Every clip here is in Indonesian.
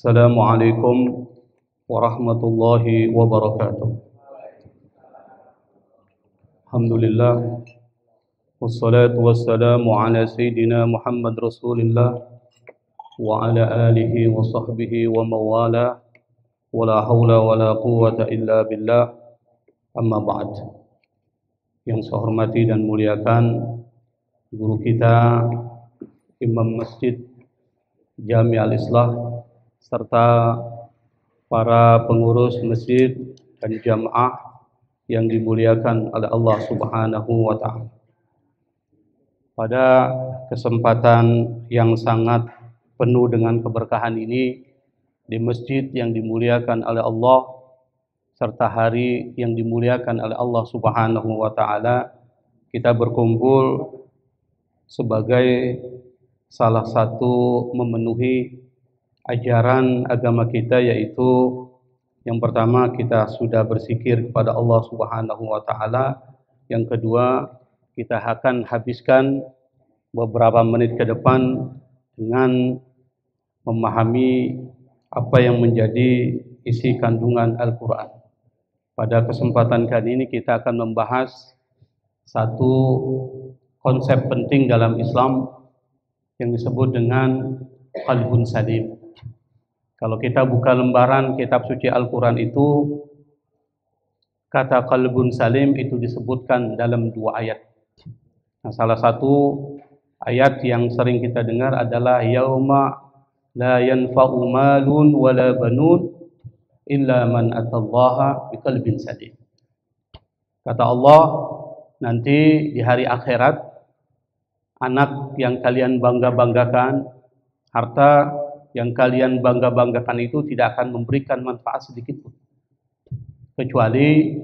Assalamualaikum warahmatullahi wabarakatuh. Alhamdulillah, wassalatu wassalamu ala sayyidina Muhammad Rasulillah wa ala alihi wa sahbihi wa mawala, wa la hawla wa la quwwata illa billah. Amma ba'd. Yang saya hormati dan muliakan guru kita, Imam Masjid Jami Al-Islah, serta para pengurus masjid dan jamaah yang dimuliakan oleh Allah Subhanahu wa ta'ala. Pada kesempatan yang sangat penuh dengan keberkahan ini, di masjid yang dimuliakan oleh Allah serta hari yang dimuliakan oleh Allah Subhanahu wa ta'ala, kita berkumpul sebagai salah satu memenuhi ajaran agama kita, yaitu yang pertama kita sudah berzikir kepada Allah Subhanahu wa ta'ala. Yang kedua, kita akan habiskan beberapa menit ke depan dengan memahami apa yang menjadi isi kandungan Al-Quran. Pada kesempatan kali ini kita akan membahas satu konsep penting dalam Islam yang disebut dengan qalbun salim. Kalau kita buka lembaran kitab suci Al-Quran itu, kata qalbun salim itu disebutkan dalam dua ayat. Nah, salah satu ayat yang sering kita dengar adalah yauma la yanfa'u malun wala banun illa man atallaha biqalbin salim. Kata Allah, nanti di hari akhirat, anak yang kalian bangga-banggakan, harta yang kalian bangga-banggakan itu tidak akan memberikan manfaat sedikit pun, kecuali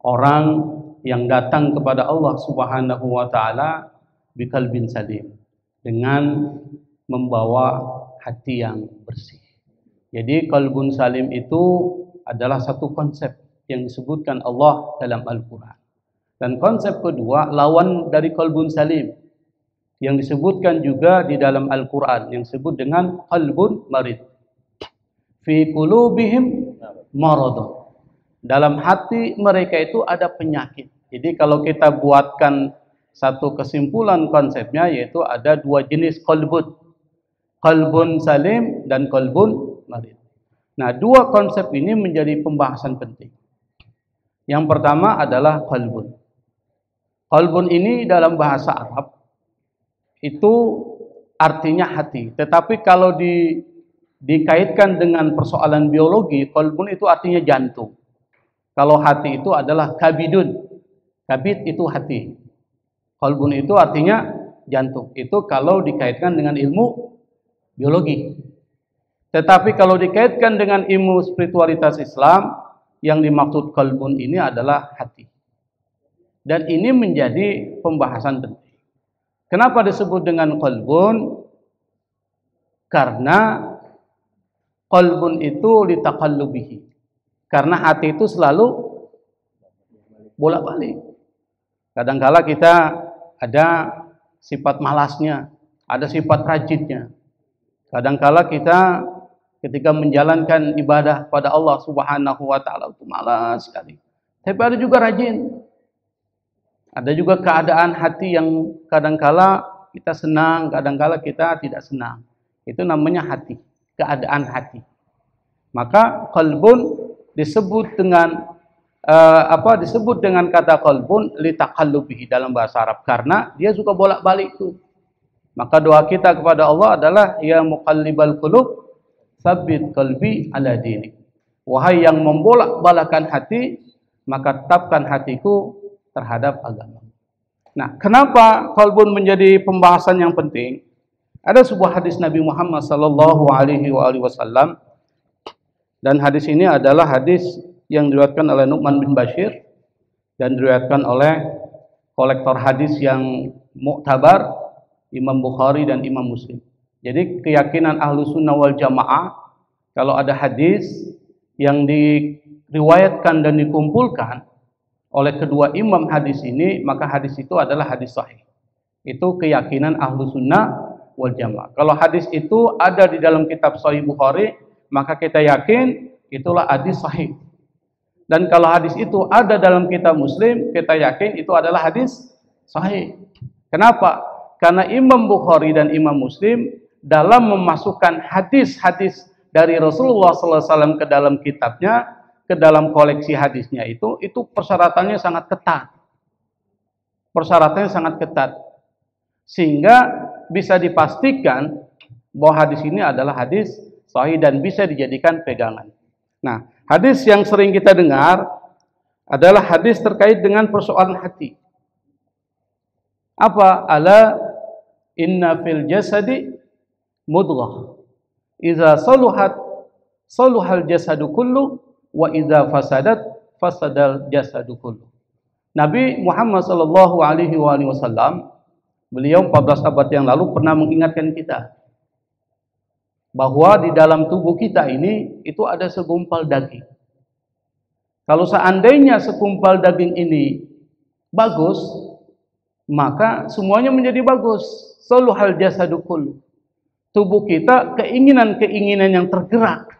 orang yang datang kepada Allah Subhanahu wa ta'ala biqalbin salim, dengan membawa hati yang bersih. Jadi qalbun salim itu adalah satu konsep yang disebutkan Allah dalam Al-Quran. Dan konsep kedua, lawan dari qalbun salim, yang disebutkan juga di dalam Al-Quran, yang disebut dengan qalbun marid. Fi qulubihim maradun. Dalam hati mereka itu ada penyakit. Jadi kalau kita buatkan satu kesimpulan konsepnya, yaitu ada dua jenis qalbun. Qalbun salim dan qalbun marid. Nah, dua konsep ini menjadi pembahasan penting. Yang pertama adalah qalbun. Qalbun ini dalam bahasa Arab itu artinya hati. Tetapi kalau dikaitkan dengan persoalan biologi, qalbun itu artinya jantung. Kalau hati itu adalah kabidun. Kabid itu hati. Qalbun itu artinya jantung. Itu kalau dikaitkan dengan ilmu biologi. Tetapi kalau dikaitkan dengan ilmu spiritualitas Islam, yang dimaksud qalbun ini adalah hati. Dan ini menjadi pembahasan penting. Kenapa disebut dengan qalbun? Karena qalbun itu litaqallubihi. Karena hati itu selalu bolak-balik. Kadangkala kita ada sifat malasnya, ada sifat rajinnya. Kadangkala kita ketika menjalankan ibadah pada Allah Subhanahu wa ta'ala itu malas sekali. Tapi ada juga rajin. Ada juga keadaan hati yang kadangkala kita senang, kadangkala kita tidak senang. Itu namanya hati, keadaan hati. Maka qalbun disebut dengan disebut dengan kata qalbun litaqallubihi dalam bahasa Arab, karena dia suka bolak-balik itu. Maka doa kita kepada Allah adalah ya muqallibal qulub tsabbit qalbi ala dinik. Wahai yang membolak-balakan hati, maka tetapkan hatiku terhadap agama. Nah, kenapa qalbun menjadi pembahasan yang penting? Ada sebuah hadis Nabi Muhammad sallallahu alaihi wasallam, dan hadis ini adalah hadis yang diriwayatkan oleh Nu'man bin Bashir dan diriwayatkan oleh kolektor hadis yang muktabar, Imam Bukhari dan Imam Muslim. Jadi keyakinan Ahlus Sunnah wal Jamaah, kalau ada hadis yang diriwayatkan dan dikumpulkan oleh kedua imam hadis ini, maka hadis itu adalah hadis sahih. Itu keyakinan Ahlus Sunnah wal Jamaah. Kalau hadis itu ada di dalam kitab Sahih Bukhari, maka kita yakin itulah hadis sahih. Dan kalau hadis itu ada dalam kitab Muslim, kita yakin itu adalah hadis sahih. Kenapa? Karena Imam Bukhari dan Imam Muslim dalam memasukkan hadis-hadis dari Rasulullah SAW ke dalam kitabnya, ke dalam koleksi hadisnya itu persyaratannya sangat ketat. Persyaratannya sangat ketat. Sehingga bisa dipastikan bahwa hadis ini adalah hadis sahih dan bisa dijadikan pegangan. Nah, hadis yang sering kita dengar adalah hadis terkait dengan persoalan hati. Apa? Ala inna fil jasadi mudghah. Idza saluhat saluhal jasadu kullu wa idza fasadat fasadal jasadu kullu. Nabi Muhammad sallallahu alaihi wasallam, beliau 14 abad yang lalu pernah mengingatkan kita bahwa di dalam tubuh kita ini itu ada segumpal daging. Kalau seandainya segumpal daging ini bagus, maka semuanya menjadi bagus. Saluhal jasadu kullu. Tubuh kita, keinginan-keinginan yang tergerak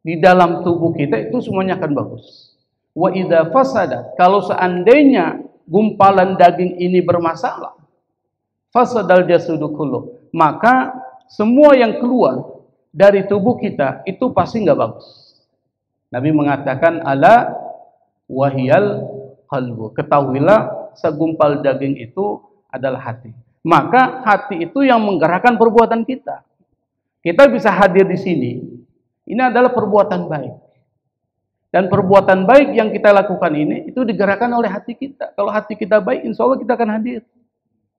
di dalam tubuh kita itu semuanya akan bagus. Wa idza fasada, kalau seandainya gumpalan daging ini bermasalah, fasadal jasadu kullu, maka semua yang keluar dari tubuh kita itu pasti nggak bagus. Nabi mengatakan ala wahiyal qalbu. Ketahuilah segumpal daging itu adalah hati. Maka hati itu yang menggerakkan perbuatan kita. Kita bisa hadir di sini. Ini adalah perbuatan baik. Dan perbuatan baik yang kita lakukan ini itu digerakkan oleh hati kita. Kalau hati kita baik, insya Allah kita akan hadir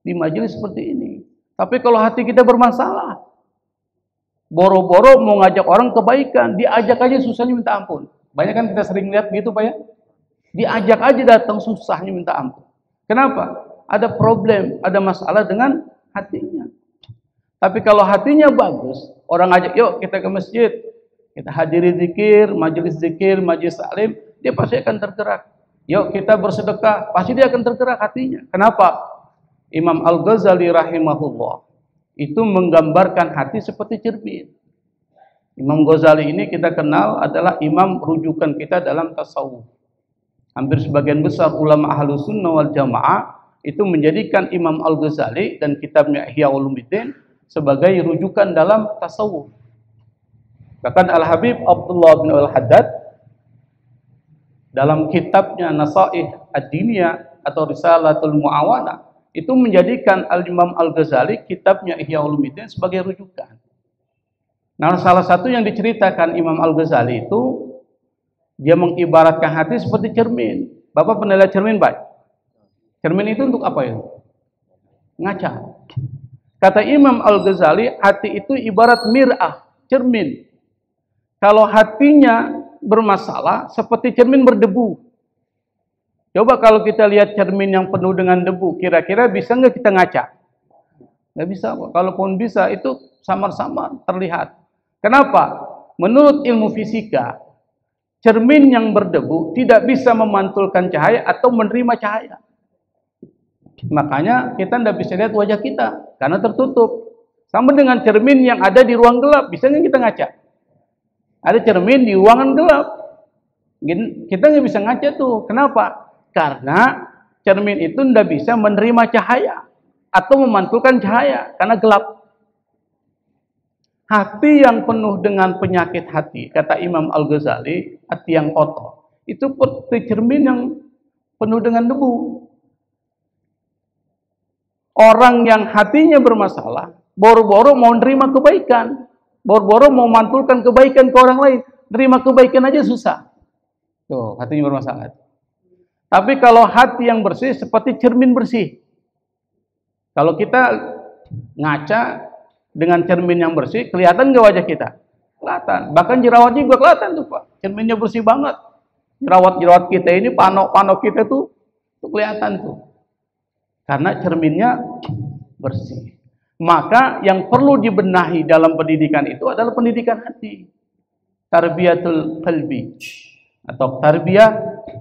di majelis seperti ini. Tapi kalau hati kita bermasalah, boro-boro mau ngajak orang kebaikan, diajak aja susahnya minta ampun. Banyak kan kita sering lihat gitu Pak ya. Diajak aja datang susahnya minta ampun. Kenapa? Ada problem, ada masalah dengan hatinya. Tapi kalau hatinya bagus, orang ngajak, yuk kita ke masjid, kita hadiri zikir, majelis taklim, dia pasti akan tergerak. Yuk kita bersedekah, pasti dia akan tergerak hatinya. Kenapa? Imam Al-Ghazali rahimahullah itu menggambarkan hati seperti cermin. Imam Ghazali ini kita kenal adalah imam rujukan kita dalam tasawuf. Hampir sebagian besar ulama Ahlus Sunnah wal Jamaah itu menjadikan Imam Al-Ghazali dan kitabnya Ihya Ulumuddin sebagai rujukan dalam tasawuf. Bahkan Al-Habib Abdullah bin Al-Haddad dalam kitabnya Nasaih Ad-Diniyah atau Risalatul Mu'awana itu menjadikan Al-Imam Al-Ghazali kitabnya Ihya Ulumuddin sebagai rujukan. Nah, salah satu yang diceritakan Imam Al-Ghazali itu dia mengibaratkan hati seperti cermin. Bapak pernah lihat cermin, Pak? Cermin itu untuk apa itu? Ngaca. Kata Imam Al-Ghazali, hati itu ibarat mir'ah, cermin. Kalau hatinya bermasalah seperti cermin berdebu. Coba kalau kita lihat cermin yang penuh dengan debu, kira-kira bisa nggak kita ngaca? Nggak bisa, Pak. Kalaupun bisa, itu samar-samar terlihat. Kenapa? Menurut ilmu fisika, cermin yang berdebu tidak bisa memantulkan cahaya atau menerima cahaya. Makanya kita tidak bisa lihat wajah kita, karena tertutup. Sama dengan cermin yang ada di ruang gelap, bisa nggak kita ngaca? Ada cermin di ruangan gelap, kita nggak bisa ngaca tuh. Kenapa? Karena cermin itu tidak bisa menerima cahaya atau memantulkan cahaya karena gelap. Hati yang penuh dengan penyakit hati, kata Imam Al-Ghazali, hati yang kotor, itu seperti cermin yang penuh dengan debu. Orang yang hatinya bermasalah, boro-boro mau nerima kebaikan, boro-boro mau mantulkan kebaikan ke orang lain, nerima kebaikan aja susah. Tuh, hatinya bermasalah. Tapi kalau hati yang bersih seperti cermin bersih. Kalau kita ngaca dengan cermin yang bersih, kelihatan nggak wajah kita? Kelihatan. Bahkan jerawatnya juga kelihatan tuh Pak. Cerminnya bersih banget. Jerawat-jerawat kita ini, panok-panok kita tuh kelihatan tuh. Karena cerminnya bersih. Maka yang perlu dibenahi dalam pendidikan itu adalah pendidikan hati. Tarbiyatul qalbi atau tarbiyah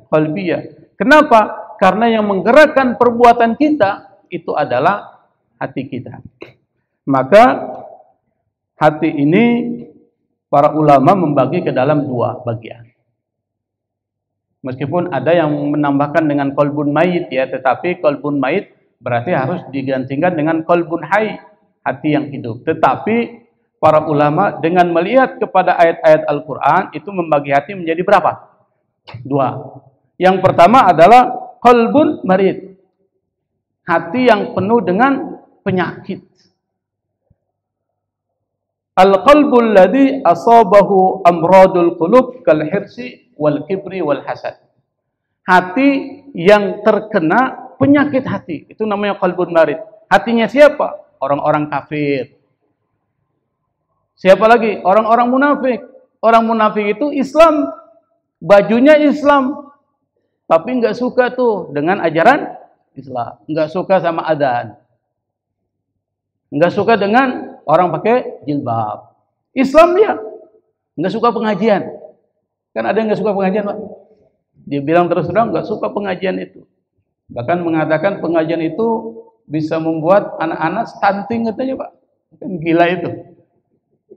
qalbiyah. Kenapa? Karena yang menggerakkan perbuatan kita itu adalah hati kita. Maka hati ini para ulama membagi ke dalam dua bagian. Meskipun ada yang menambahkan dengan qalbun mayit ya, tetapi qalbun mayit berarti harus digantikan dengan qalbun hayy, hati yang hidup. Tetapi para ulama dengan melihat kepada ayat-ayat Al-Quran itu membagi hati menjadi berapa? Dua. Yang pertama adalah qalbun marid, hati yang penuh dengan penyakit. Al-qalbul ladzi asabahu amradul qulub kal hirsi wal kibri wal hasad. Hati yang terkena penyakit hati, itu namanya qalbun marid. Hatinya siapa? Orang-orang kafir. Siapa lagi? Orang-orang munafik. Orang munafik itu Islam, bajunya Islam, tapi enggak suka tuh dengan ajaran Islam, enggak suka sama adzan, enggak suka dengan orang pakai jilbab. Islam dia enggak suka pengajian. Kan ada yang enggak suka pengajian, Pak? Dia bilang terus terang enggak suka pengajian itu. Bahkan mengatakan pengajian itu bisa membuat anak-anak stunting katanya, Pak. Kan gila itu.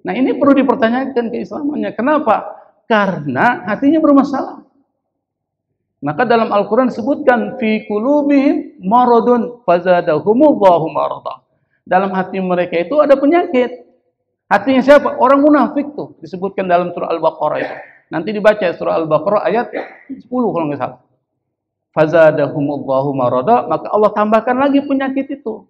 Nah, ini perlu dipertanyakan keislamannya. Kenapa? Karena hatinya bermasalah. Maka dalam Al-Quran sebutkan fi qulubihim maradun fazadahumullahu marada. Dalam hati mereka itu ada penyakit. Hatinya siapa? Orang munafik tuh disebutkan dalam surah Al-Baqarah itu. Nanti dibaca surah Al-Baqarah ayat 10 kalau nggak salah. Fazadahumullahu marada, maka Allah tambahkan lagi penyakit itu.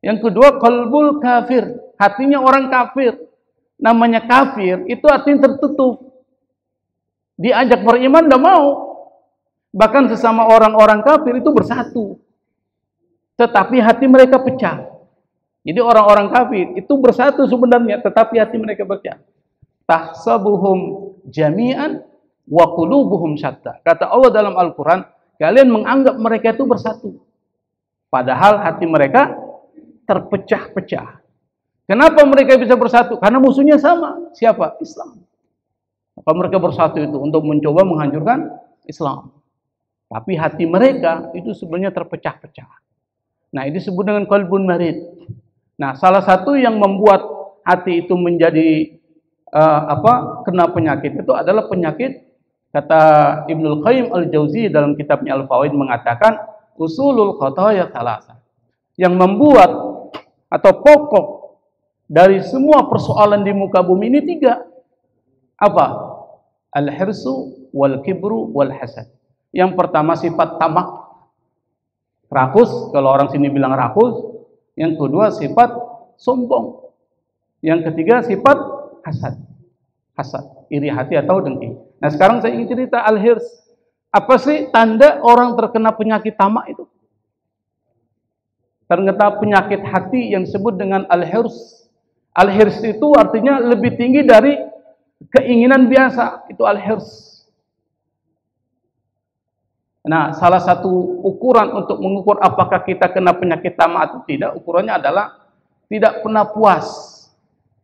Yang kedua, qalbul kafir, hatinya orang kafir. Namanya kafir itu artinya tertutup. Diajak beriman tidak mau. Bahkan sesama orang-orang kafir itu bersatu. Tetapi hati mereka pecah. Jadi orang-orang kafir itu bersatu sebenarnya, tetapi hati mereka pecah. Tahsabuhum jami'an wa qulubuhum syatta. Kata Allah dalam Al-Quran, kalian menganggap mereka itu bersatu. Padahal hati mereka terpecah-pecah. Kenapa mereka bisa bersatu? Karena musuhnya sama. Siapa? Islam. Maka mereka bersatu itu untuk mencoba menghancurkan Islam. Tapi hati mereka itu sebenarnya terpecah-pecah. Nah, ini disebut dengan qalbun marid. Nah, salah satu yang membuat hati itu menjadi kena penyakit itu adalah penyakit, kata Ibnul Qayyim Al-Jauzi dalam kitabnya Al-Fawaid mengatakan usulul khataya thalatha. Yang membuat atau pokok dari semua persoalan di muka bumi ini tiga. Apa? Al-hirsu wal kibru wal hasad. Yang pertama sifat tamak, rakus, kalau orang sini bilang rakus. Yang kedua sifat sombong. Yang ketiga sifat hasad. Hasad, iri hati atau dengki. Nah, sekarang saya ingin cerita al-hirs. Apa sih tanda orang terkena penyakit tamak itu? Ternyata penyakit hati yang disebut dengan al-hirs. Al-hirs itu artinya lebih tinggi dari keinginan biasa. Itu al-hirs. Nah, salah satu ukuran untuk mengukur apakah kita kena penyakit tamak atau tidak, ukurannya adalah tidak pernah puas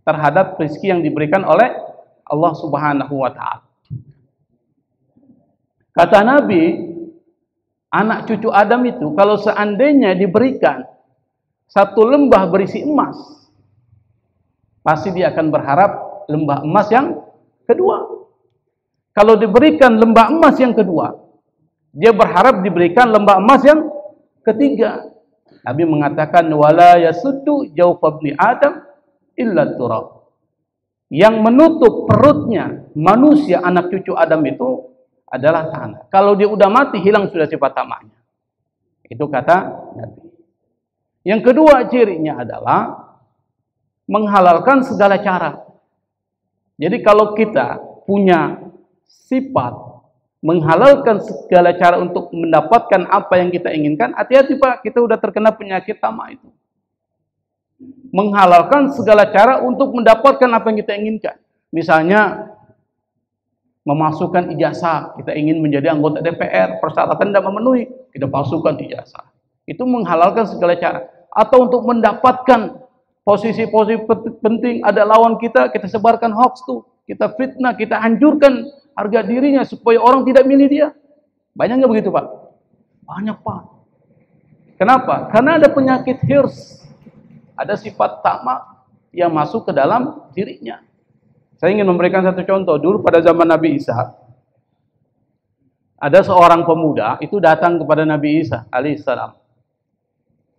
terhadap rezeki yang diberikan oleh Allah Subhanahu wa Ta'ala. Kata Nabi, anak cucu Adam itu kalau seandainya diberikan satu lembah berisi emas, pasti dia akan berharap lembah emas yang kedua. Kalau diberikan lembah emas yang kedua, dia berharap diberikan lembah emas yang ketiga. Nabi mengatakan wala yasuddu jawfa ibni Adam illa turab. Yang menutup perutnya manusia anak cucu Adam itu adalah tanah. Kalau dia udah mati hilang sudah sifat tamaknya. Itu kata Nabi. Yang kedua cirinya adalah menghalalkan segala cara. Jadi kalau kita punya sifat menghalalkan segala cara untuk mendapatkan apa yang kita inginkan, hati-hati Pak, kita udah terkena penyakit tamak itu. Menghalalkan segala cara untuk mendapatkan apa yang kita inginkan. Misalnya memasukkan ijazah, kita ingin menjadi anggota DPR, persyaratan tidak memenuhi, kita palsukan ijazah. Itu menghalalkan segala cara. Atau untuk mendapatkan posisi-posisi penting, ada lawan kita sebarkan hoax tuh, kita fitnah, kita hancurkan harga dirinya supaya orang tidak milih dia. Banyak nggak begitu Pak? Banyak Pak. Kenapa? Karena ada penyakit hirs, ada sifat tamak yang masuk ke dalam dirinya. Saya ingin memberikan satu contoh. Dulu pada zaman Nabi Isa, ada seorang pemuda itu datang kepada Nabi Isa alaihissalam.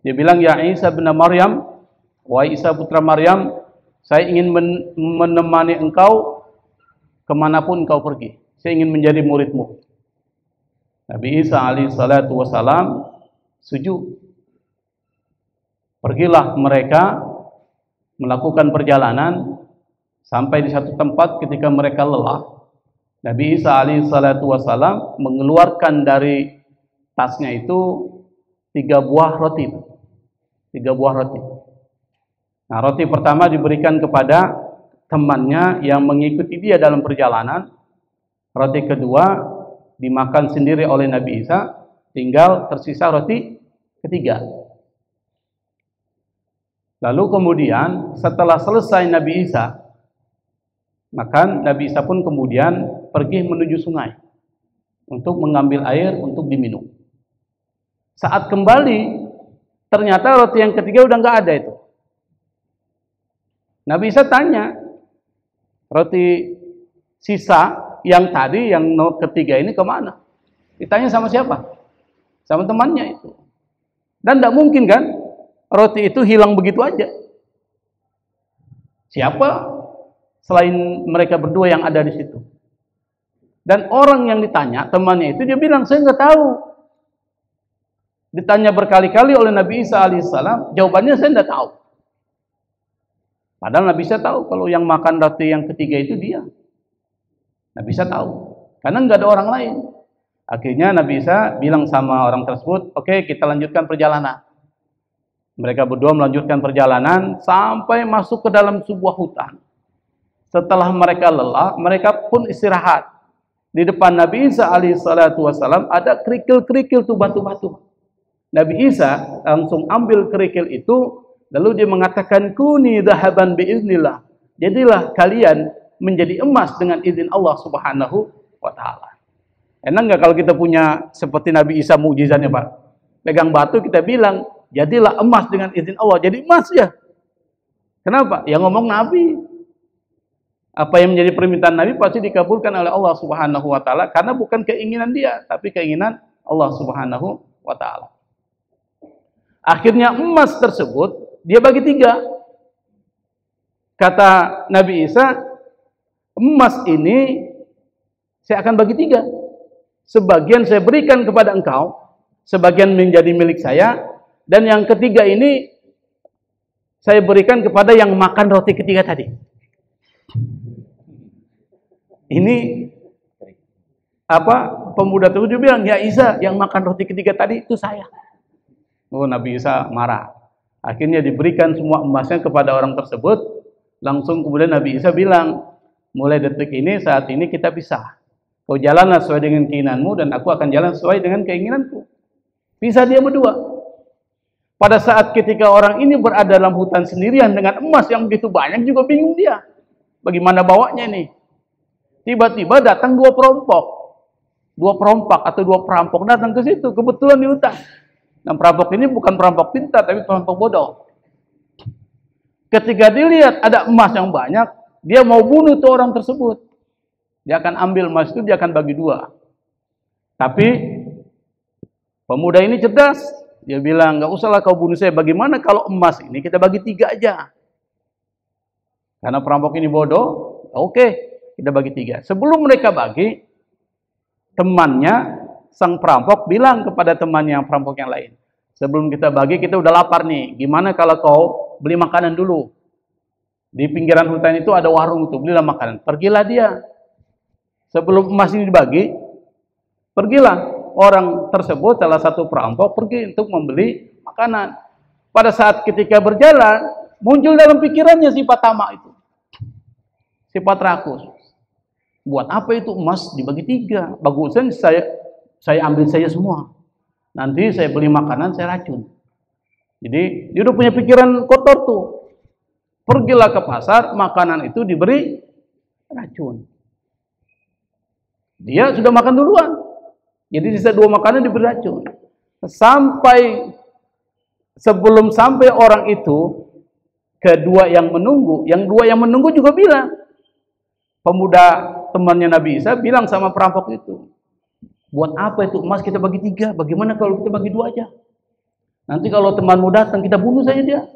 Dia bilang, "Ya Isa bin Maryam, wahai Isa putra Maryam, saya ingin menemani engkau kemanapun engkau pergi. Saya ingin menjadi muridmu." Nabi Isa alaihissalatu wassalam setuju. Pergilah mereka melakukan perjalanan sampai di satu tempat. Ketika mereka lelah, Nabi Isa alaihissalatu wassalam mengeluarkan dari tasnya itu 3 buah roti. 3 buah roti. Nah, roti pertama diberikan kepada temannya yang mengikuti dia dalam perjalanan. Roti kedua dimakan sendiri oleh Nabi Isa, tinggal tersisa roti ketiga. Lalu kemudian setelah selesai Nabi Isa makan, Nabi Isa pun kemudian pergi menuju sungai untuk mengambil air untuk diminum. Saat kembali, ternyata roti yang ketiga udah nggak ada itu. Nabi Isa tanya, roti sisa yang tadi, yang ketiga ini kemana? Ditanya sama siapa? Sama temannya itu. Dan tidak mungkin kan roti itu hilang begitu aja. Siapa selain mereka berdua yang ada di situ? Dan orang yang ditanya, temannya itu, dia bilang, saya nggak tahu. Ditanya berkali-kali oleh Nabi Isa alaihissalam, jawabannya saya nggak tahu. Padahal Nabi Isa tahu kalau yang makan roti yang ketiga itu dia. Nabi Isa tahu, karena nggak ada orang lain. Akhirnya Nabi Isa bilang sama orang tersebut, oke, kita lanjutkan perjalanan. Mereka berdua melanjutkan perjalanan sampai masuk ke dalam sebuah hutan. Setelah mereka lelah, mereka pun istirahat. Di depan Nabi Isa alaihissalatu wassalam ada kerikil-kerikil tuh, batu-batu. Nabi Isa langsung ambil kerikil itu, lalu dia mengatakan, kuni dhahaban biiznillah. Jadilah kalian menjadi emas dengan izin Allah subhanahu wa ta'ala. Enak nggak kalau kita punya seperti Nabi Isa mukjizatnya, Pak? Pegang batu kita bilang, jadilah emas dengan izin Allah. Jadi emas ya. Kenapa? Yang ngomong Nabi. Apa yang menjadi permintaan Nabi pasti dikabulkan oleh Allah subhanahu wa ta'ala. Karena bukan keinginan dia, tapi keinginan Allah subhanahu wa ta'ala. Akhirnya emas tersebut dia bagi 3. Kata Nabi Isa, emas ini saya akan bagi 3. Sebagian saya berikan kepada engkau, sebagian menjadi milik saya, dan yang ketiga ini saya berikan kepada yang makan roti ketiga tadi. Ini pemuda tersebut bilang, ya Isa, yang makan roti ketiga tadi itu saya. Oh, Nabi Isa marah. Akhirnya diberikan semua emasnya kepada orang tersebut. Langsung kemudian Nabi Isa bilang, mulai detik ini, saat ini kita pisah. Kau jalanlah sesuai dengan keinginanmu dan aku akan jalan sesuai dengan keinginanku. Pisah dia berdua. Pada saat ketika orang ini berada dalam hutan sendirian dengan emas yang begitu banyak, juga bingung dia. Bagaimana bawanya nih? Tiba-tiba datang 2 perompak. 2 perompak atau 2 perampok datang ke situ, kebetulan di hutan. Dan perampok ini bukan perampok pintar, tapi perampok bodoh. Ketika dilihat ada emas yang banyak, dia mau bunuh tuh orang tersebut. Dia akan ambil emas itu, dia akan bagi 2. Tapi pemuda ini cerdas. Dia bilang, nggak usahlah kau bunuh saya. Bagaimana kalau emas ini kita bagi 3 aja? Karena perampok ini bodoh, oke, kita bagi 3. Sebelum mereka bagi, temannya, sang perampok bilang kepada temannya yang perampok yang lain, sebelum kita bagi, kita udah lapar nih. Gimana kalau kau beli makanan dulu? Di pinggiran hutan itu ada warung tuh, belilah makanan. Pergilah dia. Sebelum emas ini dibagi, pergilah orang tersebut, salah satu perampok, pergi untuk membeli makanan. Pada saat ketika berjalan, muncul dalam pikirannya sifat tamak itu. Sifat rakus. Buat apa itu emas dibagi 3? Bagusan saya ambil saja semua. Nanti saya beli makanan, saya racun. Jadi dia udah punya pikiran kotor tuh. Pergilah ke pasar, makanan itu diberi racun. Dia sudah makan duluan. Jadi sisa 2 makanan diberi racun. Sebelum sampai orang itu kedua yang menunggu, yang dua yang menunggu juga bilang, pemuda temannya Nabi Isa bilang sama perampok itu, buat apa itu emas kita bagi 3? Bagaimana kalau kita bagi 2 aja? Nanti kalau temanmu datang kita bunuh saja dia.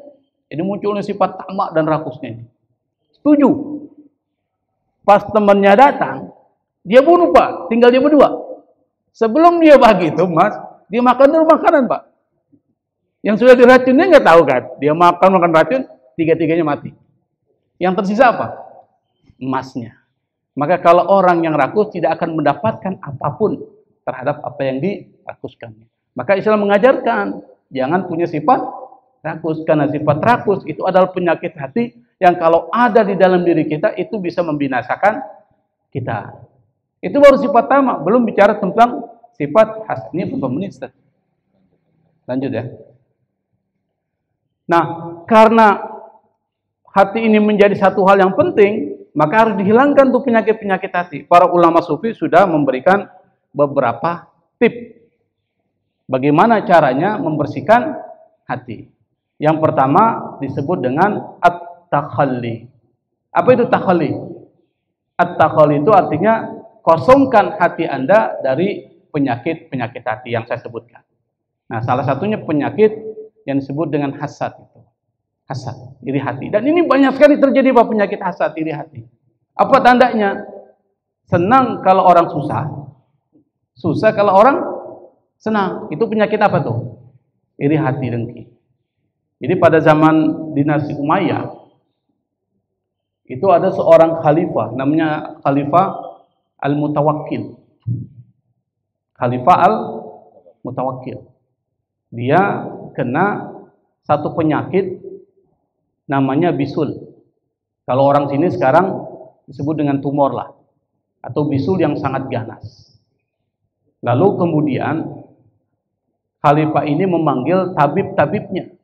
Ini munculnya sifat tamak dan rakusnya. Setuju. Pas temannya datang, dia bunuh Pak, tinggal dia berdua. Sebelum dia bagi itu emas, dia makan dulu makanan Pak. Yang sudah diracunnya nggak tahu kan? Dia makan racun, 3-tiganya mati. Yang tersisa apa? Emasnya. Maka kalau orang yang rakus tidak akan mendapatkan apapun terhadap apa yang dirakuskannya. Maka Islam mengajarkan jangan punya sifat rakus, karena sifat rakus itu adalah penyakit hati yang kalau ada di dalam diri kita itu bisa membinasakan kita. Itu baru sifat tamak, belum bicara tentang sifat hasad. Ini berapa menit, Ustaz? Lanjut ya. Nah, karena hati ini menjadi satu hal yang penting, maka harus dihilangkan tuh penyakit-penyakit hati. Para ulama sufi sudah memberikan beberapa tip bagaimana caranya membersihkan hati. Yang pertama disebut dengan at-takhalli. Apa itu takhalli? At-takhalli itu artinya kosongkan hati Anda dari penyakit-penyakit hati yang saya sebutkan. Nah, salah satunya penyakit yang disebut dengan hasad itu. Hasad, iri hati. Dan ini banyak sekali terjadi Pak, penyakit hasad, iri hati. Apa tandanya? Senang kalau orang susah. Susah kalau orang senang. Itu penyakit apa tuh? Iri hati, dengki. Jadi pada zaman dinasti Umayyah itu ada seorang khalifah namanya Khalifah Al-Mutawakkil. Khalifah Al-Mutawakkil. Dia kena satu penyakit namanya bisul. Kalau orang sini sekarang disebut dengan tumor lah, atau bisul yang sangat ganas. Lalu kemudian khalifah ini memanggil tabib-tabibnya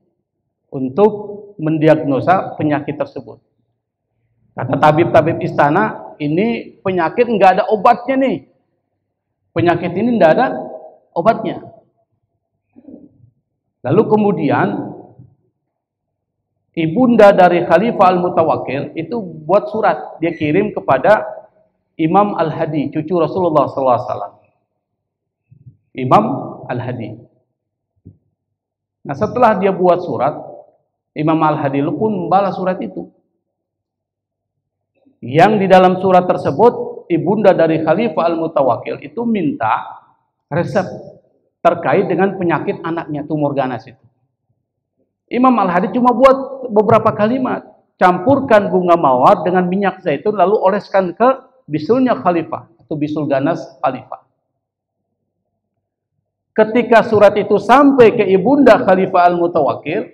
untuk mendiagnosa penyakit tersebut. Kata tabib-tabib istana, ini penyakit nggak ada obatnya nih. Penyakit ini nggak ada obatnya. Lalu kemudian ibunda dari Khalifah Al-Mutawakkil itu buat surat, dia kirim kepada Imam Al-Hadi, cucu Rasulullah SAW. Imam Al-Hadi. Nah, setelah dia buat surat, Imam Al-Hadi pun membalas surat itu. Yang di dalam surat tersebut, ibunda dari Khalifah Al-Mutawakkil itu minta resep terkait dengan penyakit anaknya, tumor ganas itu. Imam Al-Hadi cuma buat beberapa kalimat. Campurkan bunga mawar dengan minyak zaitun, lalu oleskan ke bisulnya khalifah, atau bisul ganas khalifah. Ketika surat itu sampai ke ibunda Khalifah Al-Mutawakkil,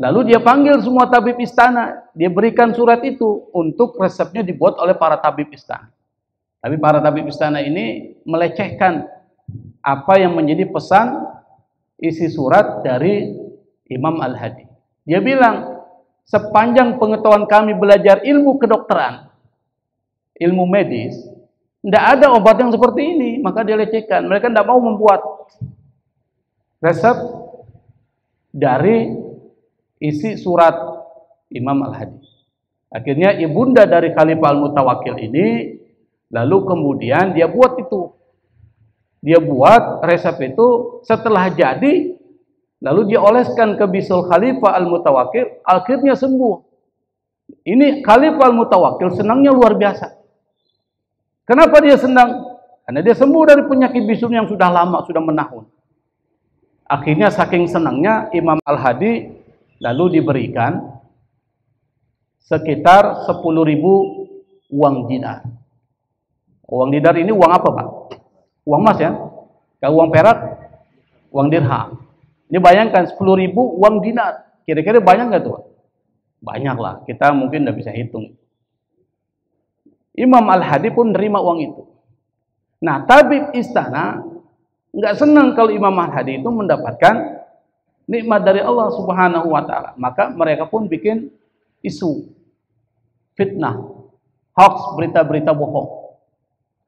lalu dia panggil semua tabib istana. Dia berikan surat itu untuk resepnya dibuat oleh para tabib istana. Tapi para tabib istana ini melecehkan apa yang menjadi pesan isi surat dari Imam Al-Hadi. Dia bilang, sepanjang pengetahuan kami belajar ilmu kedokteran, ilmu medis, tidak ada obat yang seperti ini. Maka dia lecehkan. Mereka tidak mau membuat resep dari isi surat Imam Al-Hadi. Akhirnya ibunda dari Khalifah Al-Mutawakkil ini, lalu kemudian dia buat itu. Dia buat resep itu, setelah jadi, lalu dia oleskan ke bisul Khalifah Al-Mutawakkil, akhirnya sembuh. Ini Khalifah Al-Mutawakkil senangnya luar biasa. Kenapa dia senang? Karena dia sembuh dari penyakit bisul yang sudah lama, sudah menahun. Akhirnya saking senangnya Imam Al-Hadi lalu diberikan sekitar 10.000 uang dinar. Uang dinar ini uang apa Pak? Uang emas ya? Kalau uang perak, uang dirham. Ini bayangkan 10.000 uang dinar. Kira-kira banyak nggak tuh? Banyak lah. Kita mungkin nggak bisa hitung. Imam Al-Hadi pun nerima uang itu. Nah, tabib istana nggak senang kalau Imam Al-Hadi itu mendapatkan nikmat dari Allah Subhanahu wa Ta'ala. Maka mereka pun bikin isu, fitnah, hoax, berita-berita bohong.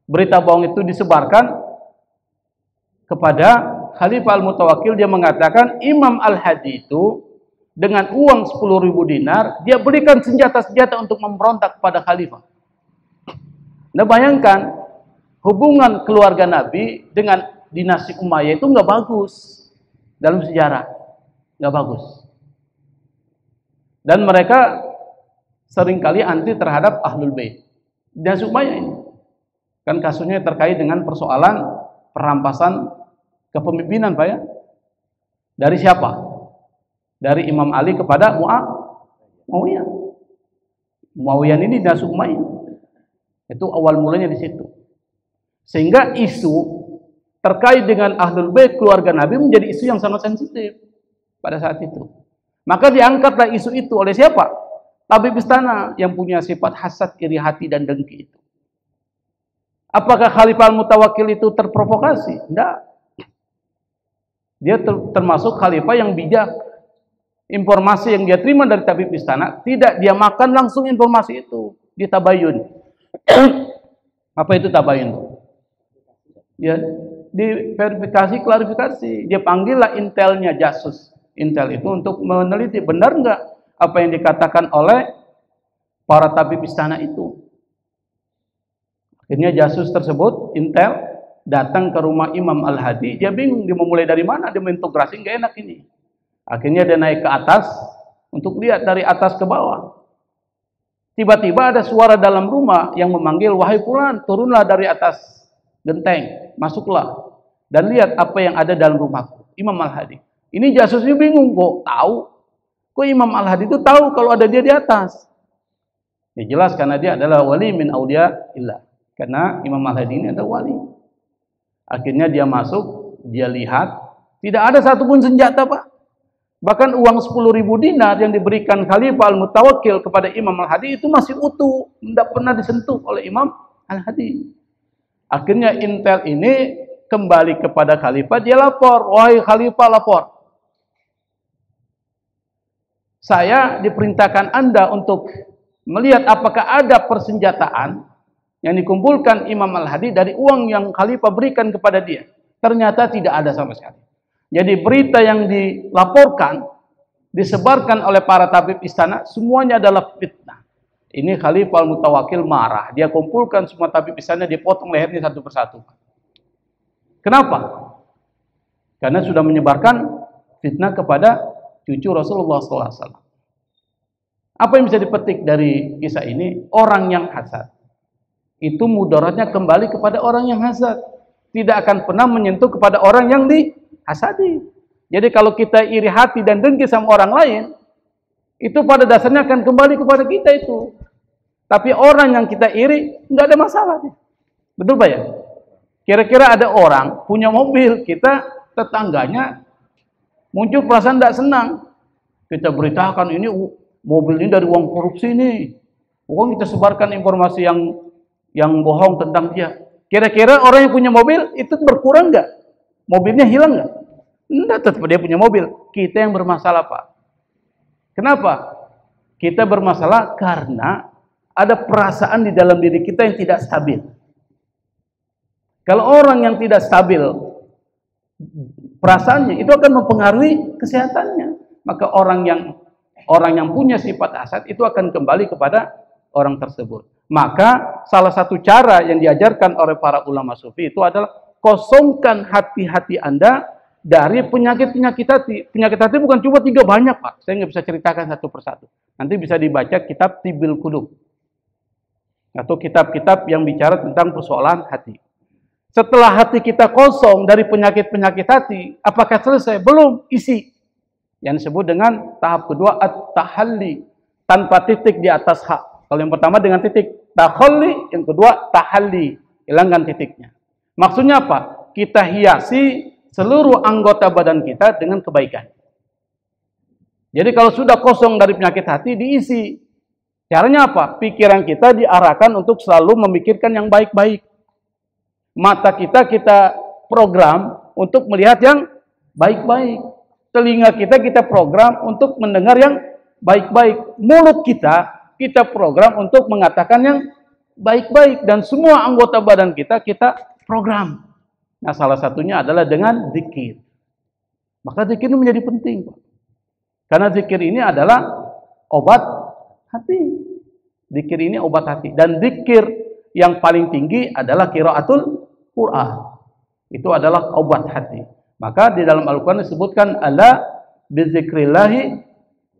Berita bohong itu disebarkan kepada Khalifah Al-Mutawakkil. Dia mengatakan Imam Al-Hadi itu dengan uang 10.000 dinar, dia berikan senjata-senjata untuk memberontak pada khalifah. Nah, bayangkan hubungan keluarga Nabi dengan dinasti Umayyah itu nggak bagus dalam sejarah, nggak bagus. Dan mereka seringkali anti terhadap Ahlul Bait. Dinasti Umayyah ini kan kasusnya terkait dengan persoalan perampasan kepemimpinan, Pak ya. Dari siapa? Dari Imam Ali kepada Muawiyah. Muawiyah ini dinasti Umayyah. Itu awal mulanya di situ. Sehingga isu terkait dengan Ahlul Bait keluarga Nabi menjadi isu yang sangat sensitif pada saat itu. Maka diangkatlah isu itu oleh siapa? Tabib istana yang punya sifat hasad, iri hati dan dengki itu. Apakah Khalifah Al-Mutawakkil itu terprovokasi? Tidak. Dia termasuk khalifah yang bijak. Informasi yang dia terima dari tabib istana, tidak dia makan langsung informasi itu, ditabayun. Apa itu tabayun? Ya, diverifikasi, klarifikasi. Dia panggillah intelnya, jasus intel itu untuk meneliti benar nggak apa yang dikatakan oleh para tabib istana itu. Akhirnya jasus tersebut, intel, datang ke rumah Imam Al-Hadi. Dia bingung, dia mau mulai dari mana, dia mengintegrasi, nggak enak ini. Akhirnya dia naik ke atas untuk lihat dari atas ke bawah. Tiba-tiba ada suara dalam rumah yang memanggil, wahai fulan, turunlah dari atas genteng, masuklah dan lihat apa yang ada dalam rumahku. Imam Al-Hadi. Ini jasusnya bingung, kok tahu? Kok Imam Al-Hadi itu tahu kalau ada dia di atas? Ya jelas karena dia adalah wali min auliya illah. Karena Imam Al-Hadi ini adalah wali. Akhirnya dia masuk, dia lihat, tidak ada satupun senjata, Pak. Bahkan uang 10.000 dinar yang diberikan Khalifah Al-Mutawakkil kepada Imam Al-Hadi itu masih utuh, tidak pernah disentuh oleh Imam Al-Hadi. Akhirnya intel ini kembali kepada Khalifah, dia lapor, wahai Khalifah, lapor. Saya diperintahkan Anda untuk melihat apakah ada persenjataan yang dikumpulkan Imam Al-Hadi dari uang yang Khalifah berikan kepada dia. Ternyata tidak ada sama sekali. Jadi berita yang dilaporkan, disebarkan oleh para tabib istana, semuanya adalah fitnah. Ini Khalifah Al-Mutawakkil marah. Dia kumpulkan semua tabib istana, dia potong lehernya satu persatu. Kenapa? Karena sudah menyebarkan fitnah kepada cucu Rasulullah SAW. Apa yang bisa dipetik dari kisah ini? Orang yang hasad itu mudaratnya kembali kepada orang yang hasad. Tidak akan pernah menyentuh kepada orang yang dihasadi. Jadi kalau kita iri hati dan dengki sama orang lain, itu pada dasarnya akan kembali kepada kita itu. Tapi orang yang kita iri, nggak ada masalah. Betul Pak ya? Kira-kira ada orang punya mobil, kita tetangganya muncul perasaan tidak senang. Kita beritakan ini mobil ini dari uang korupsi ini. Bukan kita sebarkan informasi yang bohong tentang dia. Kira-kira orang yang punya mobil itu berkurang nggak? Mobilnya hilang nggak? Enggak, tetap dia punya mobil. Kita yang bermasalah, Pak. Kenapa? Kita bermasalah karena ada perasaan di dalam diri kita yang tidak stabil. Kalau orang yang tidak stabil perasaannya, itu akan mempengaruhi kesehatannya. Maka orang yang punya sifat hasad itu akan kembali kepada orang tersebut. Maka salah satu cara yang diajarkan oleh para ulama sufi itu adalah kosongkan hati-hati Anda dari penyakit-penyakit hati. Penyakit hati bukan cuma 3, banyak Pak. Saya nggak bisa ceritakan satu persatu. Nanti bisa dibaca kitab Tibil Qulub atau kitab-kitab yang bicara tentang persoalan hati. Setelah hati kita kosong dari penyakit-penyakit hati, apakah selesai? Belum, isi. Yang disebut dengan tahap kedua at-tahalli, tanpa titik di atas hak. Kalau yang pertama dengan titik takhalli, yang kedua tahalli, hilangkan titiknya. Maksudnya apa? Kita hiasi seluruh anggota badan kita dengan kebaikan. Jadi kalau sudah kosong dari penyakit hati, diisi. Caranya apa? Pikiran kita diarahkan untuk selalu memikirkan yang baik-baik. Mata kita program untuk melihat yang baik-baik. Telinga kita program untuk mendengar yang baik-baik. Mulut kita program untuk mengatakan yang baik-baik. Dan semua anggota badan kita program. Nah, salah satunya adalah dengan zikir. Maka zikir ini menjadi penting, Pak. Karena zikir ini adalah obat hati. Zikir ini obat hati. Dan zikir yang paling tinggi adalah qiraatul Qur'an. Itu adalah obat hati. Maka di dalam Al-Quran disebutkan ala bizikrillahi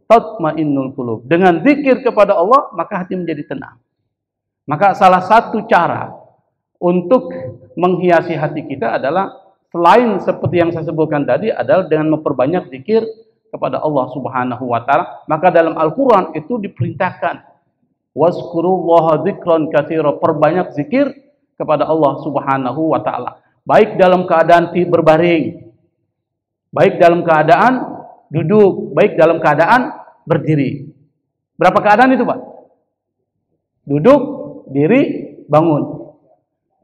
tatmainnul qulub. Dengan zikir kepada Allah, maka hati menjadi tenang. Maka salah satu cara untuk menghiasi hati kita adalah selain seperti yang saya sebutkan tadi adalah dengan memperbanyak zikir kepada Allah Subhanahu wa taala. Maka dalam Al-Qur'an itu diperintahkan wazkurullaha dzikran katsira, perbanyak zikir kepada Allah Subhanahu wa taala. Baik dalam keadaan berbaring, baik dalam keadaan duduk, baik dalam keadaan berdiri. Berapa keadaan itu, Pak? Duduk, diri, bangun.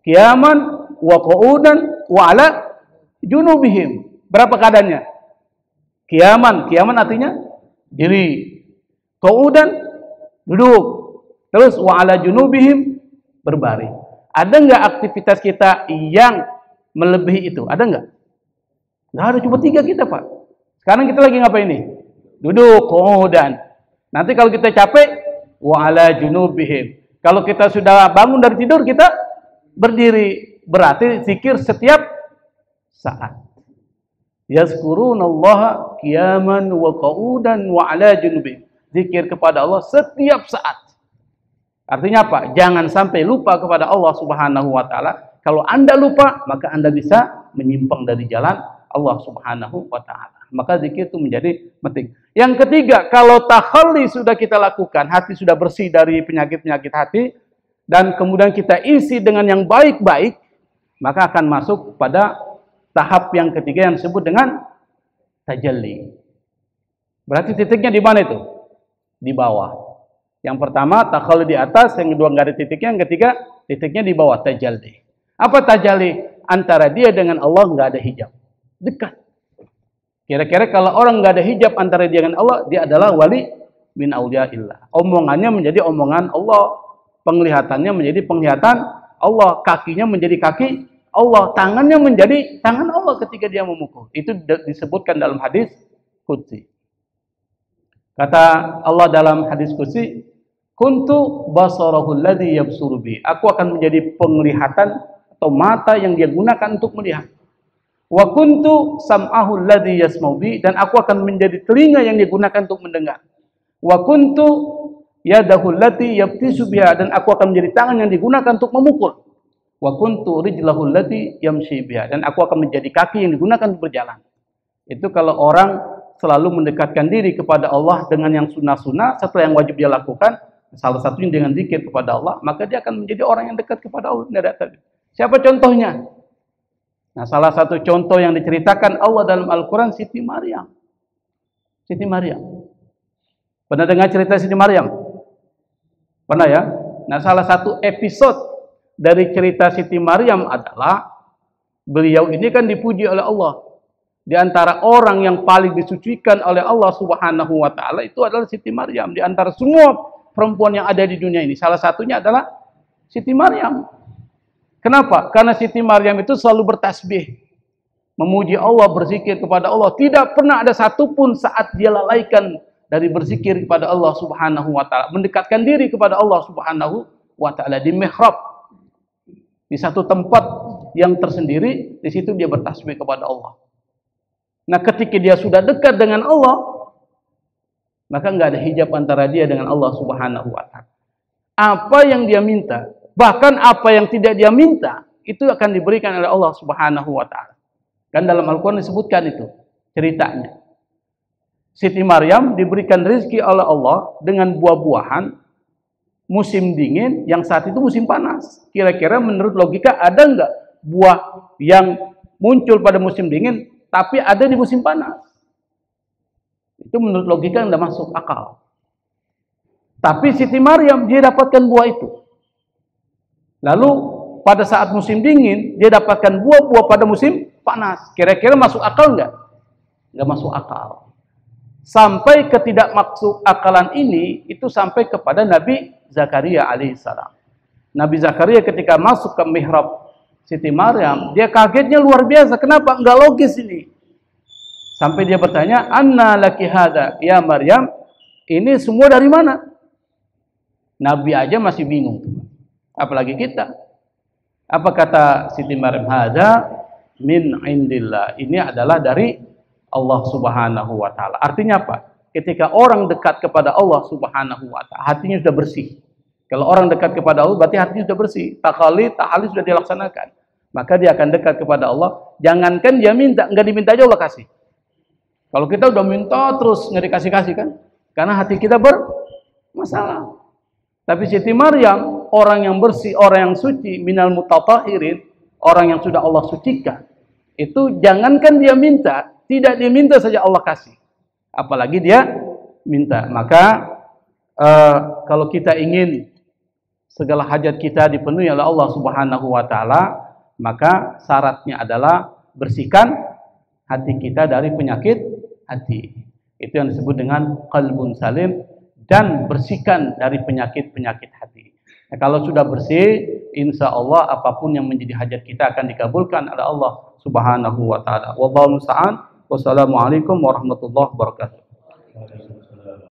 Qiyaman wa qu'udan wa ala junubihim. Berapa keadaannya? Qiyaman artinya diri. Qu'udan duduk. Terus wa ala junubihim berbaring. Ada enggak aktivitas kita yang melebihi itu? Ada enggak? Enggak ada, cuma 3 kita, Pak. Sekarang kita lagi ngapain nih? Duduk, qu'udan. Nanti kalau kita capek, wa ala junubihim. Kalau kita sudah bangun dari tidur, kita berdiri. Berarti zikir setiap saat. Yazkurunallaha qiyaman wa qu'udan wa ala junubihim. Zikir kepada Allah setiap saat. Artinya apa? Jangan sampai lupa kepada Allah Subhanahu wa taala. Kalau Anda lupa, maka Anda bisa menyimpang dari jalan Allah Subhanahu wa taala. Maka zikir itu menjadi penting. Yang ketiga, kalau takhalli sudah kita lakukan, hati sudah bersih dari penyakit-penyakit hati, dan kemudian kita isi dengan yang baik-baik, maka akan masuk pada tahap yang ketiga yang disebut dengan tajalli. Berarti titiknya di mana itu? Di bawah. Yang pertama takhalli di atas, yang kedua nggak ada titiknya, yang ketiga titiknya di bawah, tajalli. Apa tajalli? Antara dia dengan Allah nggak ada hijab, dekat. Kira-kira kalau orang nggak ada hijab antara dia dengan Allah, dia adalah wali min auliyaillah. Omongannya menjadi omongan Allah, penglihatannya menjadi penglihatan Allah, kakinya menjadi kaki Allah, tangannya menjadi tangan Allah ketika dia memukul. Itu disebutkan dalam hadis qudsi. Kata Allah dalam hadis qudsi, kuntu basarahul ladzi yabsuru bi. Aku akan menjadi penglihatan atau mata yang dia gunakan untuk melihat. Wa kuntu sam'ahul ladzi yasma'u bi, dan aku akan menjadi telinga yang dia gunakan untuk mendengar. Wa kuntu yadahul lati yabtisu biha, dan aku akan menjadi tangan yang digunakan untuk memukul. Wa kuntu rijlahul lati yamshi biha, dan aku akan menjadi kaki yang digunakan untuk berjalan. Itu kalau orang selalu mendekatkan diri kepada Allah dengan yang sunnah-sunnah, setelah yang wajib dia lakukan, salah satunya dengan zikir kepada Allah, maka dia akan menjadi orang yang dekat kepada Allah. Siapa contohnya? Nah, salah satu contoh yang diceritakan Allah dalam Al-Quran, Siti Maryam. Siti Maryam. Pernah dengar cerita Siti Maryam? Pernah ya? Nah, salah satu episode dari cerita Siti Maryam adalah beliau ini kan dipuji oleh Allah. Di antara orang yang paling disucikan oleh Allah Subhanahu wa taala itu adalah Siti Maryam. Di antara semua perempuan yang ada di dunia ini, salah satunya adalah Siti Maryam. Kenapa? Karena Siti Maryam itu selalu bertasbih, memuji Allah, berzikir kepada Allah. Tidak pernah ada satupun saat dia lalaikan dari berzikir kepada Allah Subhanahu wa taala, mendekatkan diri kepada Allah Subhanahu wa taala di mihrab. Di satu tempat yang tersendiri, di situ dia bertasbih kepada Allah. Nah, ketika dia sudah dekat dengan Allah, maka nggak ada hijab antara dia dengan Allah Subhanahu wa taala. Apa yang dia minta, bahkan apa yang tidak dia minta, itu akan diberikan oleh Allah Subhanahu wa taala. Kan dalam Al-Quran disebutkan itu ceritanya. Siti Maryam diberikan rezeki oleh Allah dengan buah-buahan musim dingin yang saat itu musim panas. Kira-kira menurut logika ada enggak buah yang muncul pada musim dingin tapi ada di musim panas? Itu menurut logika enggak masuk akal. Tapi Siti Maryam dia dapatkan buah itu. Lalu pada saat musim dingin dia dapatkan buah-buah pada musim panas. Kira-kira masuk akal enggak? Enggak masuk akal. Sampai ketidakmaksud akalan ini itu sampai kepada Nabi Zakaria alaihissalam. Nabi Zakaria ketika masuk ke mihrab Siti Maryam, dia kagetnya luar biasa. Kenapa? Enggak logis ini. Sampai dia bertanya, "Anna laki hada ya Maryam?" Ini semua dari mana? Nabi aja masih bingung tuh. Apalagi kita. Apa kata Siti Maryam? Hada min indillah. Ini adalah dari Allah Subhanahu wa taala. Artinya apa? Ketika orang dekat kepada Allah Subhanahu wa taala, hatinya sudah bersih. Kalau orang dekat kepada Allah, berarti hatinya sudah bersih. Tahalli sudah dilaksanakan. Maka dia akan dekat kepada Allah. Jangankan dia minta, enggak diminta aja Allah kasih. Kalau kita udah minta terus nggak dikasih-kasih kan? Karena hati kita bermasalah. Tapi Siti Maryam, orang yang bersih, orang yang suci, minal mutatahhirin, orang yang sudah Allah sucikan. Itu jangankan dia minta, tidak diminta saja Allah kasih. Apalagi dia minta. Maka kalau kita ingin segala hajat kita dipenuhi oleh Allah Subhanahu wa taala, maka syaratnya adalah bersihkan hati kita dari penyakit hati. Itu yang disebut dengan qalbun salim, dan bersihkan dari penyakit-penyakit hati. Nah, kalau sudah bersih, insya Allah apapun yang menjadi hajat kita akan dikabulkan oleh Allah Subhanahu wa taala. Wallahu musta'an. Wassalamualaikum warahmatullahi wabarakatuh.